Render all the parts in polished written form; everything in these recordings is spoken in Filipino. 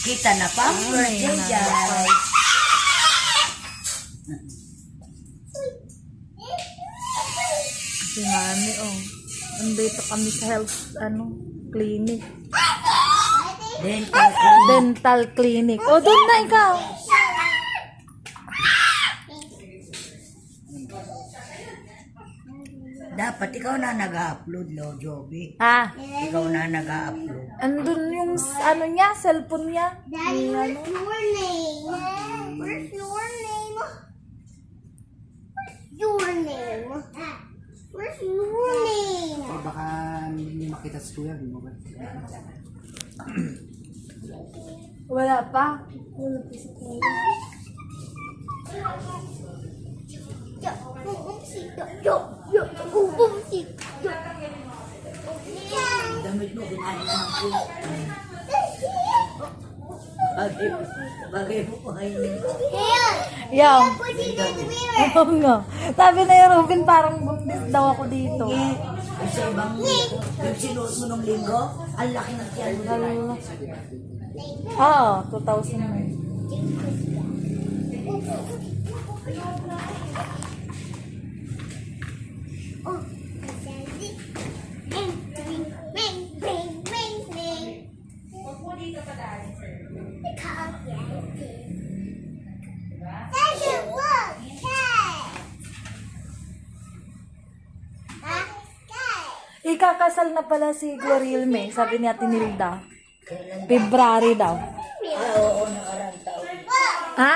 Kita na pa. Si Mami, oh. Nandito kami sa health, clinic. Dental clinic. O, doon na ikaw. Dapat ikaw na nag-upload, lo, Joby. Ah, Ikaw na nag-upload. andun yung, niya, cellphone niya. Daddy, where's your name? Where's your name? Your name? Where's your name? Baka hindi makita sa kuya, hindi mo ba? Wala pa. Wala pa si Kuya. Yo, boom, yo, yo, boom, yo. Damit mo, binahin na ng kuya. Bagay mo po kayo. Yang. Put it in the mirror. Oo nga. Sabi na yung Robin, parang buntis daw ako dito. Sa ibang yung sinuot mo nung linggo, ang laki ng tiyan mo. Oo, 2009. Oh, ring, ring, ring, ring, ring. Daddy, look, cat. Huh? Cat. Ikakasal na pala si Glorilme, sabi ni Ate Nilda. February daw. Oo, nakarang taon. Ha?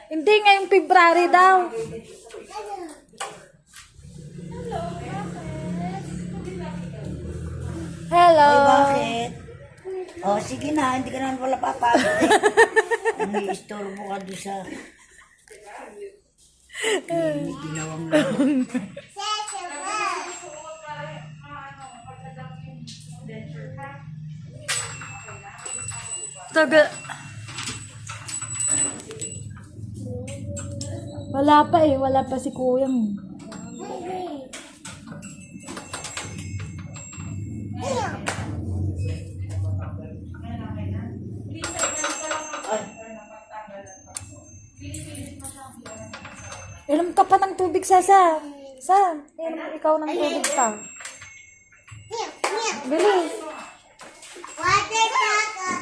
Hindi, ngayong February daw. Hello. Ay, bakit? O, sige na, hindi ka naman wala papagod eh. May istorbo ka doon sa... Ginawang lang. Taga... Wala pa si Kuyang. Inom ka pa ng tubig, Sasa. Inom ikaw ng tubig pa. Bilis. Water Kaka.